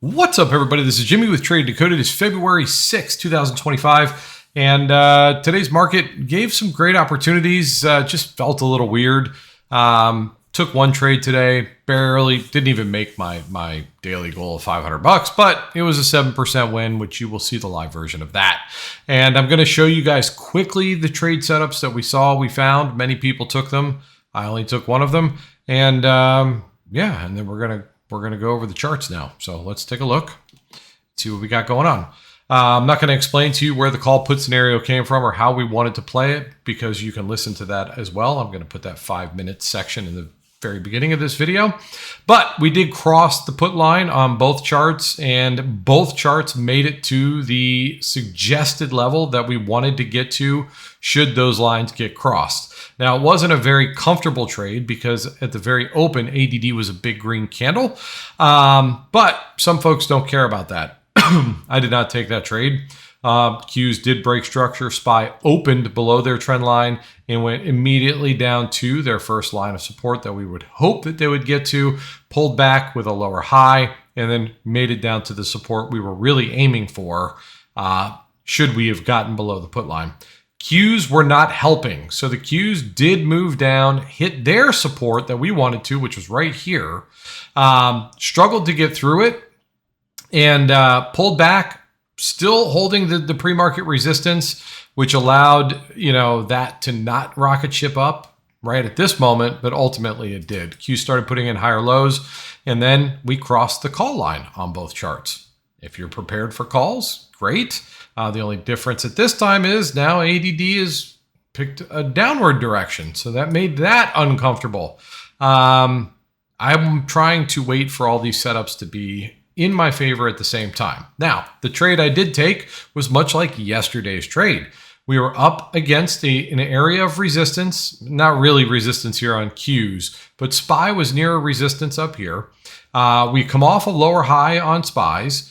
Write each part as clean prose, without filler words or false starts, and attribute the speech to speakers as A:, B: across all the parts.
A: What's up, everybody? This is Jimmy with Trade Decoded. It's February 6, 2025, and today's market gave some great opportunities. Just felt a little weird. Took one trade today, barely, didn't even make my daily goal of $500, but it was a 7% win, which you will see the live version of that. And I'm going to show you guys quickly the trade setups that we found. Many people took them. I only took one of them, and yeah, and then we're gonna go over the charts now. So let's take a look, see what we got going on. I'm not going to explain to you where the call put scenario came from or how we wanted to play it, because you can listen to that as well. I'm going to put that 5-minute section in the very beginning of this video. But we did cross the put line on both charts, and both charts made it to the suggested level that we wanted to get to should those lines get crossed. Now, it wasn't a very comfortable trade because at the very open, ADD was a big green candle. But some folks don't care about that. I did not take that trade. Qs did break structure. SPY opened below their trend line and went immediately down to their first line of support that we would hope that they would get to, pulled back with a lower high, and then made it down to the support we were really aiming for should we have gotten below the put line. Qs were not helping. So the Qs did move down, hit their support that we wanted to, which was right here, struggled to get through it, and pulled back, still holding the pre-market resistance, which allowed, that to not rocket ship up right at this moment, but ultimately it did. Q started putting in higher lows, and then we crossed the call line on both charts. If you're prepared for calls, great. The only difference at this time is now ADD has picked a downward direction, so that made that uncomfortable. I'm trying to wait for all these setups to be in my favor at the same time. Now, the trade I did take was much like yesterday's trade. We were up against an area of resistance, not really resistance here on Qs, but SPY was near a resistance up here. We come off a lower high on SPYs.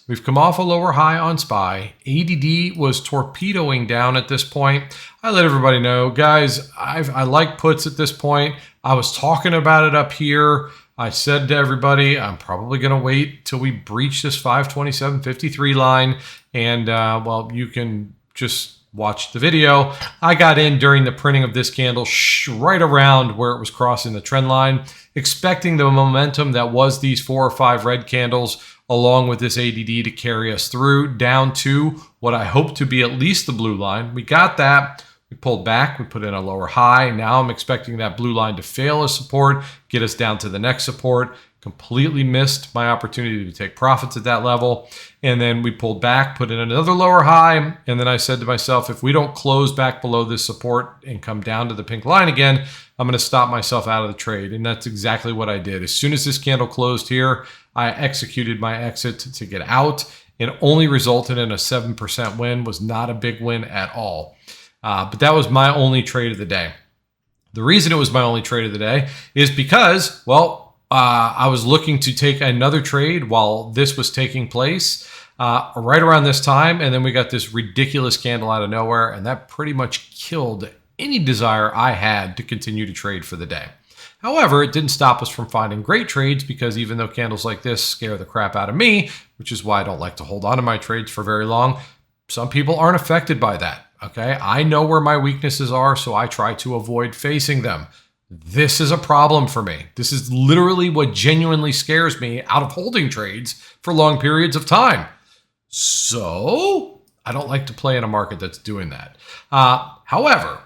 A: We've come off a lower high on SPY. ADD was torpedoing down at this point. I let everybody know, guys, I like puts at this point. I was talking about it up here. I said to everybody, I'm probably going to wait till we breach this 527.53 line. And, well, you can just watch the video. I got in during the printing of this candle right around where it was crossing the trend line, expecting the momentum that was these 4 or 5 red candles along with this ADD to carry us through down to what I hope to be at least the blue line. We got that. We pulled back, we put in a lower high. Now I'm expecting that blue line to fail as support, get us down to the next support. Completely missed my opportunity to take profits at that level. And then we pulled back, put in another lower high. And then I said to myself, if we don't close back below this support and come down to the pink line again, I'm going to stop myself out of the trade. And that's exactly what I did. As soon as this candle closed here, I executed my exit to get out. It only resulted in a 7% win, was not a big win at all. But that was my only trade of the day. The reason it was my only trade of the day is because, well, I was looking to take another trade while this was taking place right around this time. And then we got this ridiculous candle out of nowhere. And that pretty much killed any desire I had to continue to trade for the day. However, it didn't stop us from finding great trades, because even though candles like this scare the crap out of me, which is why I don't like to hold on to my trades for very long, some people aren't affected by that. Okay, I know where my weaknesses are, so I try to avoid facing them. This is a problem for me. This is literally what genuinely scares me out of holding trades for long periods of time. So I don't like to play in a market that's doing that. However,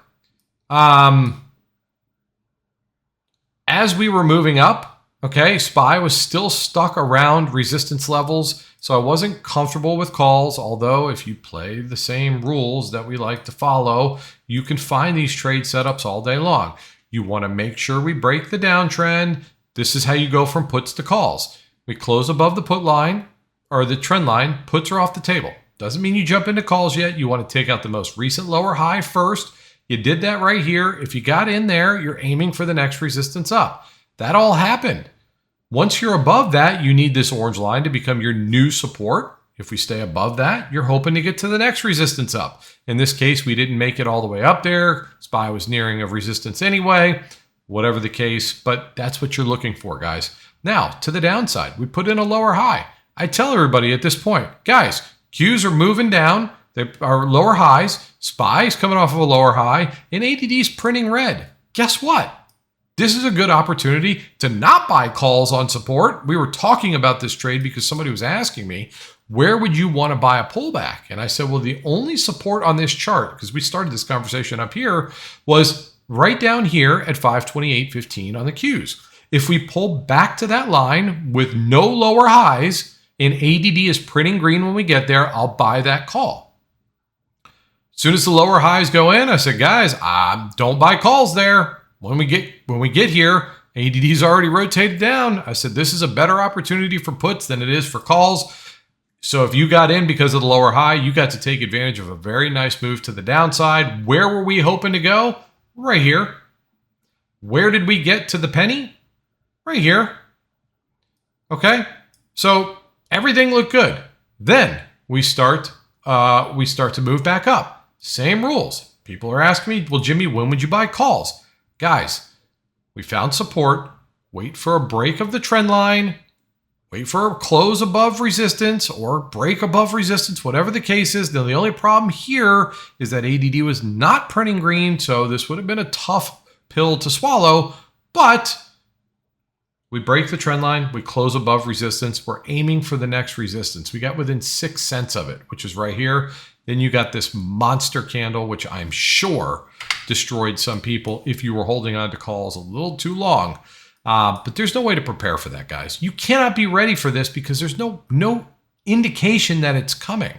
A: as we were moving up, okay, SPY was still stuck around resistance levels, so I wasn't comfortable with calls, although if you play the same rules that we like to follow, you can find these trade setups all day long. You want to make sure we break the downtrend. This is how you go from puts to calls. We close above the put line or the trend line, puts are off the table. Doesn't mean you jump into calls yet. You want to take out the most recent lower high first. You did that right here. If you got in there, you're aiming for the next resistance up. That all happened. Once you're above that, you need this orange line to become your new support. If we stay above that, you're hoping to get to the next resistance up. In this case, we didn't make it all the way up there. SPY was nearing a resistance anyway, whatever the case, but that's what you're looking for, guys. Now, to the downside, we put in a lower high. I tell everybody at this point, guys, Qs are moving down. They are lower highs. SPY is coming off of a lower high, and ADD is printing red. Guess what? This is a good opportunity to not buy calls on support. We were talking about this trade because somebody was asking me, where would you want to buy a pullback? And I said, well, the only support on this chart, because we started this conversation up here, was right down here at 528.15 on the Qs. If we pull back to that line with no lower highs and ADD is printing green when we get there, I'll buy that call. As soon as the lower highs go in, I said, guys, don't buy calls there. When we get here, ADD's already rotated down. I said, this is a better opportunity for puts than it is for calls. So if you got in because of the lower high, you got to take advantage of a very nice move to the downside. Where were we hoping to go? Right here. Where did we get to the penny? Right here. Okay. So everything looked good. Then we start to move back up. Same rules. People are asking me, well, Jimmy, when would you buy calls? Guys, we found support. Wait for a break of the trend line. Wait for a close above resistance or break above resistance, whatever the case is. Now, the only problem here is that ADD was not printing green, so this would have been a tough pill to swallow. But we break the trend line. We close above resistance. We're aiming for the next resistance. We got within 6 cents of it, which is right here. Then you got this monster candle, which I'm sure destroyed some people if you were holding on to calls a little too long. But there's no way to prepare for that, guys. You cannot be ready for this because there's no indication that it's coming.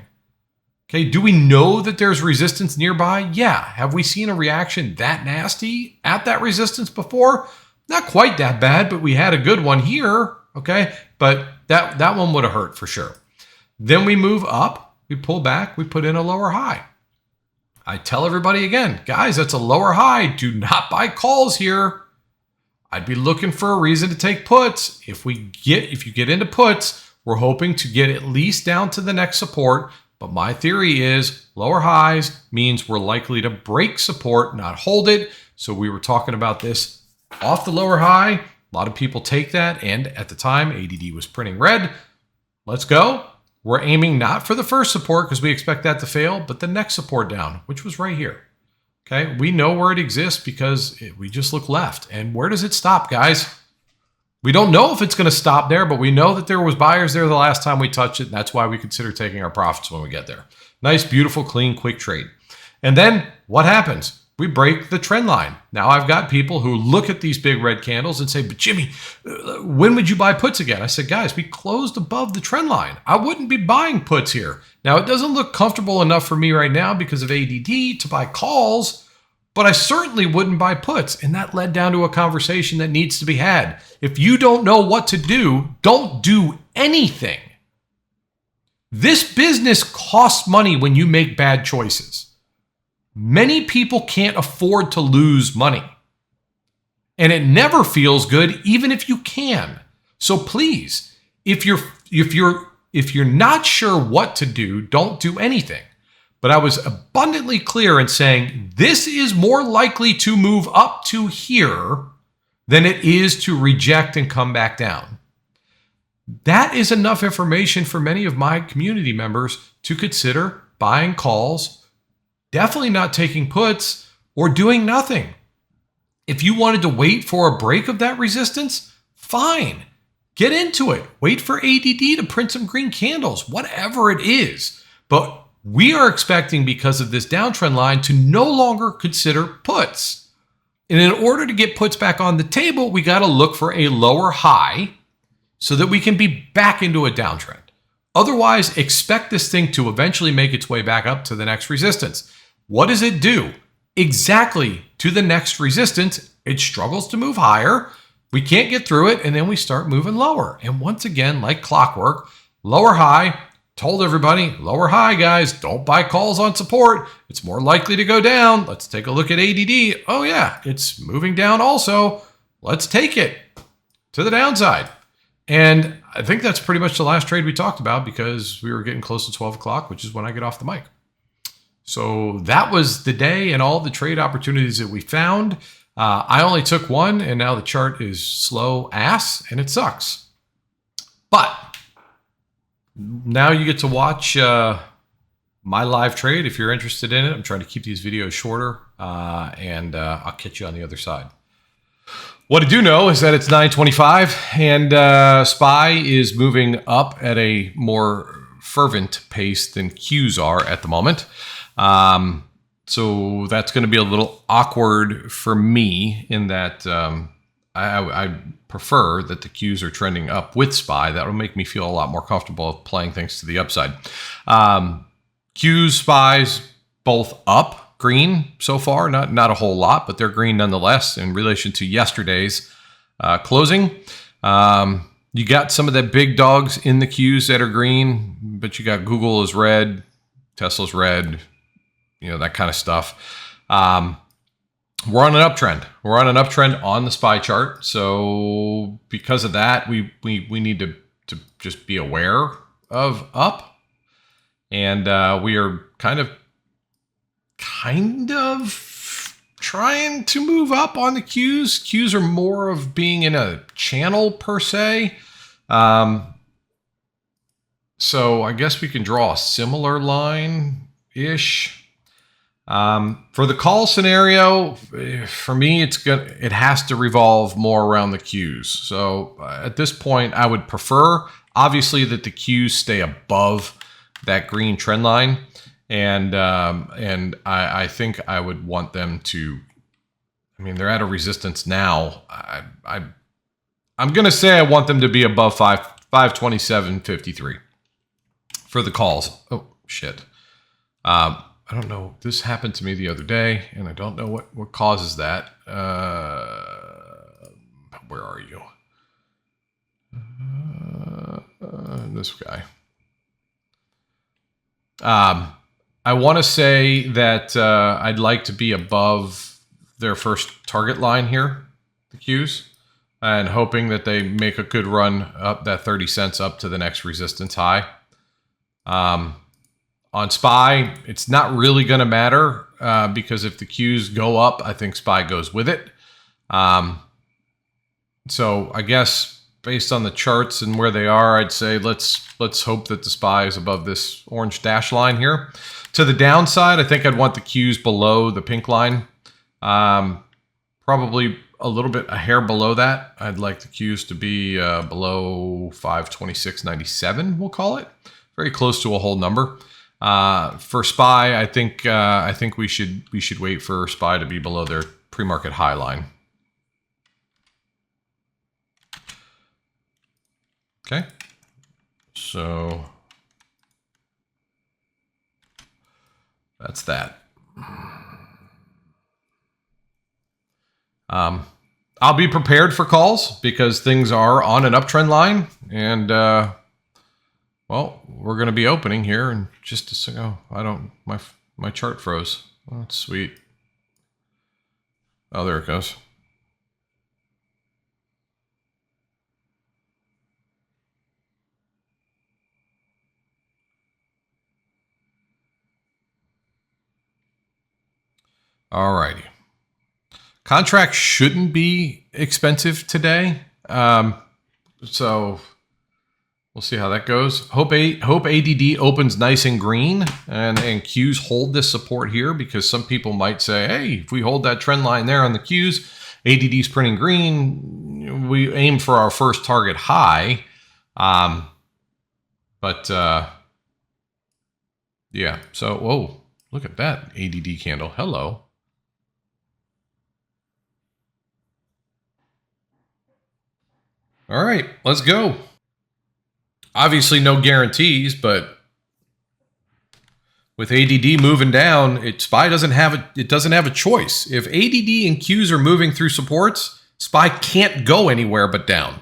A: Okay, do we know that there's resistance nearby? Yeah. Have we seen a reaction that nasty at that resistance before? Not quite that bad, but we had a good one here. Okay, but that one would have hurt for sure. Then we move up. We pull back, we put in a lower high. I tell everybody again, guys, that's a lower high. Do not buy calls here. I'd be looking for a reason to take puts. If you get into puts, we're hoping to get at least down to the next support. But my theory is lower highs means we're likely to break support, not hold it. So we were talking about this off the lower high. A lot of people take that. And at the time, ADD was printing red. Let's go. We're aiming not for the first support because we expect that to fail, but the next support down, which was right here. Okay, we know where it exists because we just look left. And where does it stop, guys? We don't know if it's going to stop there, but we know that there was buyers there the last time we touched it. And that's why we consider taking our profits when we get there. Nice, beautiful, clean, quick trade. And then what happens? We break the trend line. Now I've got people who look at these big red candles and say, but Jimmy, when would you buy puts again? I said, guys, we closed above the trend line. I wouldn't be buying puts here. Now it doesn't look comfortable enough for me right now because of ADD to buy calls, but I certainly wouldn't buy puts. And that led down to a conversation that needs to be had. If you don't know what to do, don't do anything. This business costs money when you make bad choices. Many people can't afford to lose money. And it never feels good, even if you can. So please, if you're not sure what to do, don't do anything. But I was abundantly clear in saying this is more likely to move up to here than it is to reject and come back down. That is enough information for many of my community members to consider buying calls, definitely not taking puts, or doing nothing. If you wanted to wait for a break of that resistance, fine. Get into it. Wait for ADD to print some green candles, whatever it is. But we are expecting, because of this downtrend line, to no longer consider puts. And in order to get puts back on the table, we got to look for a lower high so that we can be back into a downtrend. Otherwise, expect this thing to eventually make its way back up to the next resistance. What does it do? Exactly to the next resistance. It struggles to move higher. We can't get through it, and then we start moving lower. And once again, like clockwork, lower high. Told everybody, lower high, guys. Don't buy calls on support. It's more likely to go down. Let's take a look at ADD. Oh, yeah, it's moving down also. Let's take it to the downside. And I think that's pretty much the last trade we talked about because we were getting close to 12 o'clock, which is when I get off the mic. So that was the day and all the trade opportunities that we found. I only took one, and now the chart is slow ass, and it sucks. But now you get to watch my live trade if you're interested in it. I'm trying to keep these videos shorter, and I'll catch you on the other side. What I do know is that it's 9:25, and SPY is moving up at a more fervent pace than Qs are at the moment. So that's going to be a little awkward for me in that I prefer that the Qs are trending up with SPY. That will make me feel a lot more comfortable playing things to the upside. Qs, SPYs, both up. Green so far, not a whole lot, but they're green nonetheless in relation to yesterday's closing. You got some of the big dogs in the Qs that are green, but you got Google is red, Tesla's red, that kind of stuff. We're on an uptrend. We're on an uptrend on the SPY chart. So because of that, we need to just be aware of up. And we are kind of trying to move up on the Qs. Qs are more of being in a channel per se. So I guess we can draw a similar line-ish. For the call scenario, for me, it has to revolve more around the Qs. So at this point, I would prefer, obviously, that the Qs stay above that green trend line. And I think I would want them to, they're at a resistance now. I'm going to say I want them to be above 527.53 for the calls. Oh, shit. I don't know. This happened to me the other day, and I don't know what causes that. Where are you? This guy. I want to say that I'd like to be above their first target line here, the Qs, and hoping that they make a good run up that 30 cents up to the next resistance high. On SPY, it's not really going to matter because if the Qs go up, I think SPY goes with it. So I guess based on the charts and where they are, I'd say let's hope that the SPY is above this orange dash line here. To the downside, I think I'd want the Qs below the pink line. Probably a hair below that. I'd like the Qs to be below 526.97, we'll call it. Very close to a whole number. For SPY, I think we should wait for SPY to be below their pre-market high line. Okay, so that's that. I'll be prepared for calls because things are on an uptrend line, and well, we're going to be opening here in just a second. Oh, my chart froze. Oh, that's sweet. Oh, there it goes. Alrighty. Contract shouldn't be expensive today. So we'll see how that goes. Hope ADD opens nice and green and Qs hold this support here, because some people might say, hey, if we hold that trend line there on the Qs, ADD's printing green, we aim for our first target high. Yeah, so, whoa, look at that ADD candle. Hello. All right, let's go. Obviously no guarantees, but with ADD moving down, SPY doesn't have a choice. If ADD and Qs are moving through supports, SPY can't go anywhere but down.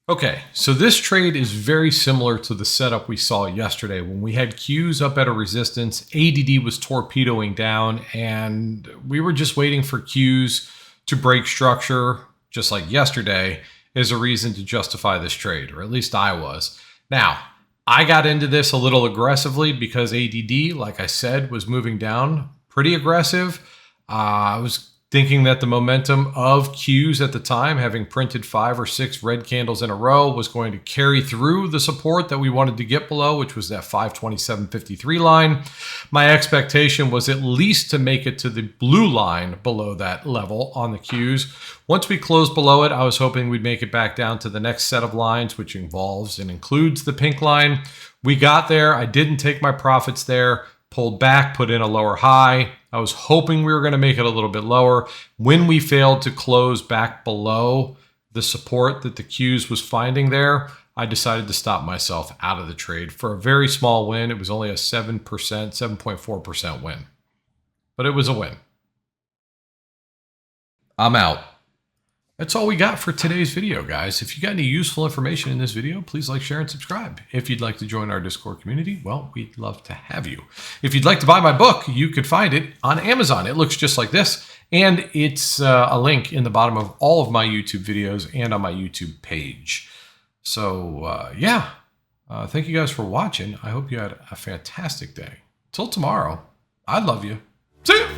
A: Okay, so this trade is very similar to the setup we saw yesterday when we had Qs up at a resistance, ADD was torpedoing down, and we were just waiting for Qs to break structure, just like yesterday, is a reason to justify this trade, or at least I was. Now, I got into this a little aggressively because ADD, like I said, was moving down pretty aggressive. I was thinking that the momentum of Qs at the time, having printed 5 or 6 red candles in a row, was going to carry through the support that we wanted to get below, which was that 527.53 line. My expectation was at least to make it to the blue line below that level on the Qs. Once we closed below it, I was hoping we'd make it back down to the next set of lines, which involves and includes the pink line. We got there. I didn't take my profits there. Pulled back, put in a lower high. I was hoping we were going to make it a little bit lower. When we failed to close back below the support that the Qs was finding there, I decided to stop myself out of the trade for a very small win. It was only a 7%, 7.4% win, but it was a win. I'm out. That's all we got for today's video, guys. If you got any useful information in this video, please like, share, and subscribe. If you'd like to join our Discord community, well, we'd love to have you. If you'd like to buy my book, you could find it on Amazon. It looks just like this, and it's a link in the bottom of all of my YouTube videos and on my YouTube page. So, yeah, thank you guys for watching. I hope you had a fantastic day. Till tomorrow, I love you. See you.